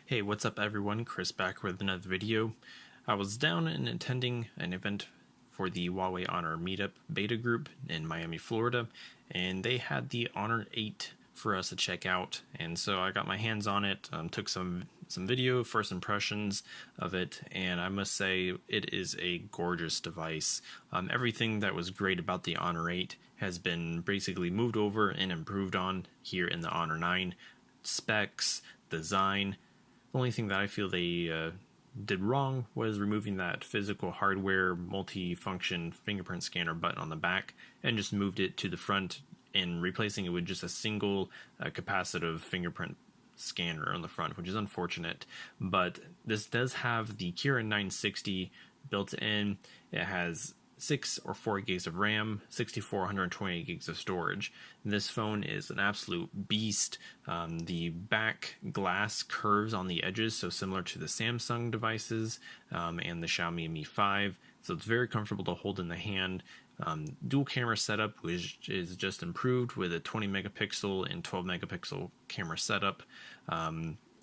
Hey, what's up everyone? Chris back with another video. I was down and attending an event for the Huawei Honor Meetup beta group in Miami, Florida, and they had the Honor 8 for us to check out, and so I got my hands on it, took some video, first impressions of it, and I must say it is a gorgeous device. Everything that was great about the Honor 8 has been basically moved over and improved on here in the Honor 9. Specs, design. The only thing that I feel they did wrong was removing that physical hardware multi-function fingerprint scanner button on the back and just moved it to the front and replacing it with just a single capacitive fingerprint scanner on the front, which is unfortunate. But this does have the Kirin 960 built in. It has 6 or 4 gigs of RAM, 64, 128 gigs of storage. This phone is an absolute beast. The back glass curves on the edges, so similar to the Samsung devices and the Xiaomi Mi 5. So it's very comfortable to hold in the hand. Dual camera setup, which is just improved with a 20 megapixel and 12 megapixel camera setup.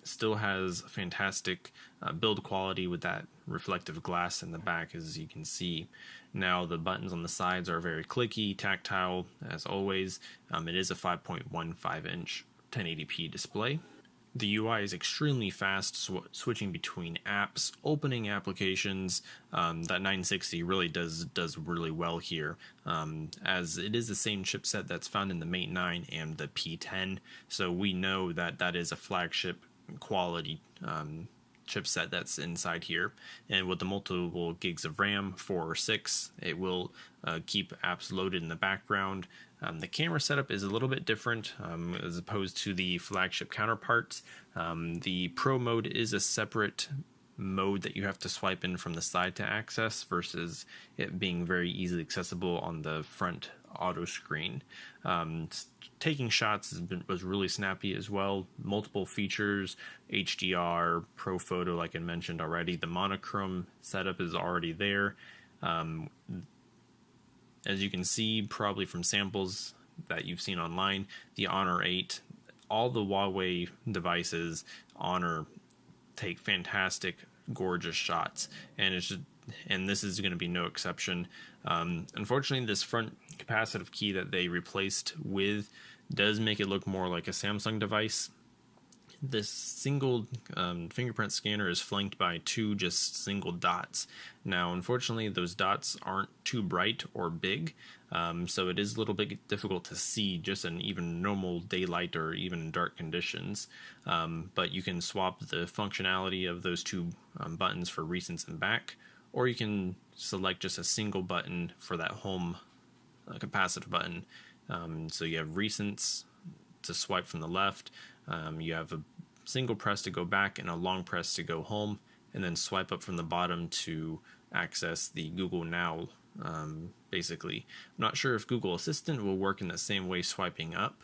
Still has fantastic build quality with that reflective glass in the back, as you can see. Now the buttons on the sides are very clicky, tactile as always. It is a 5.15 inch 1080p display. The UI is extremely fast, switching between apps, opening applications. That 960 really does really well here, as it is the same chipset that's found in the Mate 9 and the P10. So we know that that is a flagship quality chipset that's inside here, and with the multiple gigs of RAM, 4 or 6, it will keep apps loaded in the background. The camera setup is a little bit different as opposed to the flagship counterparts. The Pro mode is a separate mode that you have to swipe in from the side to access versus it being very easily accessible on the front auto screen. Taking shots was really snappy as well. Multiple features, HDR, Pro Photo, like I mentioned already. The monochrome setup is already there. As you can see, probably from samples that you've seen online, the Honor 8, all the Huawei devices, Honor, take fantastic, gorgeous shots, and this is going to be no exception. Unfortunately, this front capacitive key that they replaced with does make it look more like a Samsung device. This single fingerprint scanner is flanked by 2 just single dots. Now, unfortunately, those dots aren't too bright or big, so it is a little bit difficult to see just in even normal daylight or even in dark conditions. But you can swap the functionality of those 2 buttons for recents and back, or you can select just a single button for that home capacitive button. So you have recents to swipe from the left, you have a single press to go back and a long press to go home, and then swipe up from the bottom to access the Google Now, basically. I'm not sure if Google Assistant will work in the same way swiping up,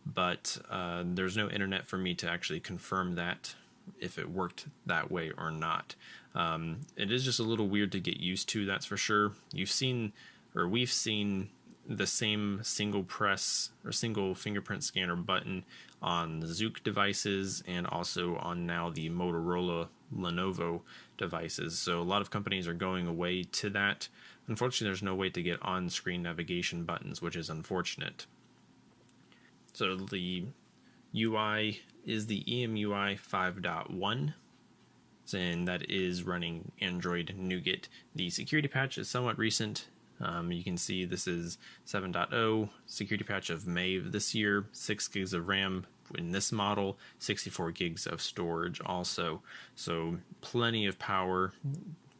but there's no internet for me to actually confirm that if it worked that way or not. It is just a little weird to get used to, that's for sure. We've seen the same single press or single fingerprint scanner button on the Zook devices and also on now the Motorola Lenovo devices. So a lot of companies are going away to that. Unfortunately, there's no way to get on-screen navigation buttons, which is unfortunate. So the UI is the EMUI 5.1, and that is running Android Nougat. The security patch is somewhat recent. You can see this is 7.0, security patch of May of this year, 6 gigs of RAM in this model, 64 gigs of storage also. So plenty of power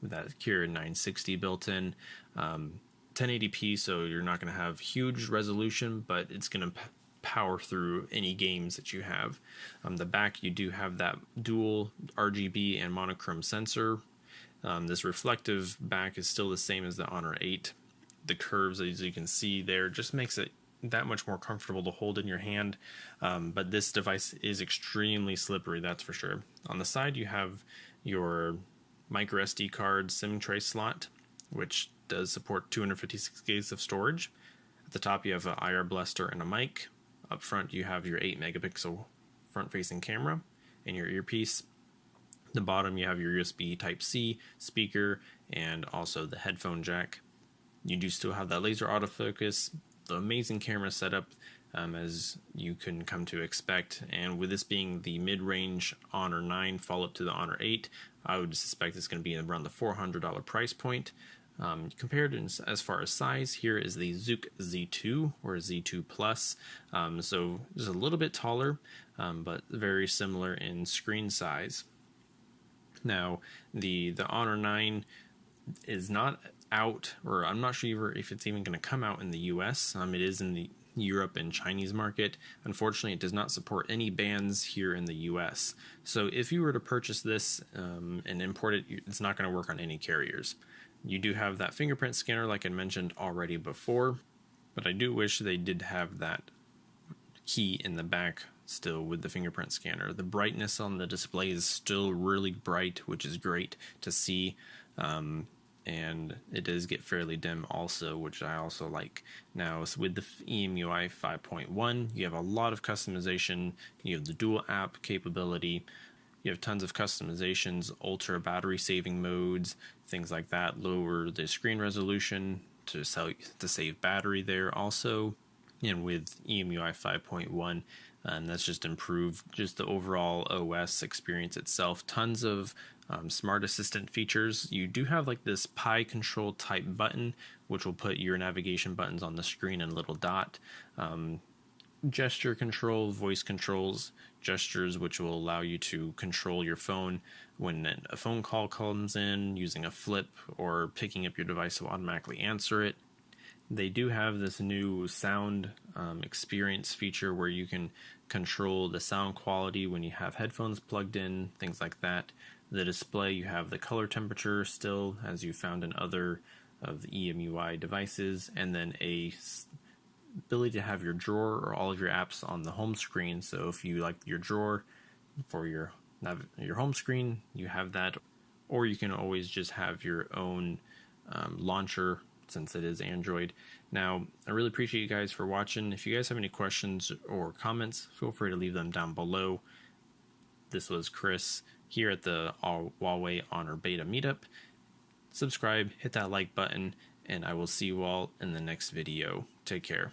with that Kirin 960 built in. 1080p, so you're not going to have huge resolution, but it's going to power through any games that you have. The back, you do have that dual RGB and monochrome sensor. This reflective back is still the same as the Honor 8. The curves, as you can see there, just makes it that much more comfortable to hold in your hand, but this device is extremely slippery, that's for sure. On the side, you have your micro SD card SIM tray slot, which does support 256 gigs of storage. At the top, you have an IR blaster and a mic. Up front, you have your 8 megapixel front-facing camera and your earpiece. The bottom, you have your USB Type-C speaker and also the headphone jack. You do still have that laser autofocus, the amazing camera setup, as you can come to expect. And with this being the mid-range Honor 9 follow-up to the Honor 8, I would suspect it's going to be around the $400 price point. Compared as far as size, here is the Zook Z2 or Z2 Plus. So just a little bit taller, but very similar in screen size. Now, the Honor 9 is not out, or I'm not sure if it's even going to come out in the US. It is in the Europe and Chinese market. Unfortunately, it does not support any bands here in the US. So if you were to purchase this and import it, it's not going to work on any carriers. You do have that fingerprint scanner like I mentioned already before, but I do wish they did have that key in the back still with the fingerprint scanner. The brightness on the display is still really bright, which is great to see. And it does get fairly dim also, which I also like. Now, with the EMUI 5.1, you have a lot of customization. You have the dual app capability. You have tons of customizations, ultra battery saving modes, things like that. Lower the screen resolution to save battery there also. And with EMUI 5.1, that's just improved just the overall OS experience itself. Tons of smart assistant features. You do have like this pie control type button, which will put your navigation buttons on the screen in a little dot. Gesture control, voice controls, gestures, which will allow you to control your phone when a phone call comes in using a flip, or picking up your device to automatically answer it. They do have this new sound experience feature where you can control the sound quality when you have headphones plugged in, things like that. The display, you have the color temperature still, as you found in other of the EMUI devices, and then a ability to have your drawer or all of your apps on the home screen. So if you like your drawer for your home screen, you have that, or you can always just have your own launcher, since it is Android. Now, I really appreciate you guys for watching. If you guys have any questions or comments, feel free to leave them down below. This was Chris here at the Huawei Honor Beta Meetup. Subscribe, hit that like button, and I will see you all in the next video. Take care.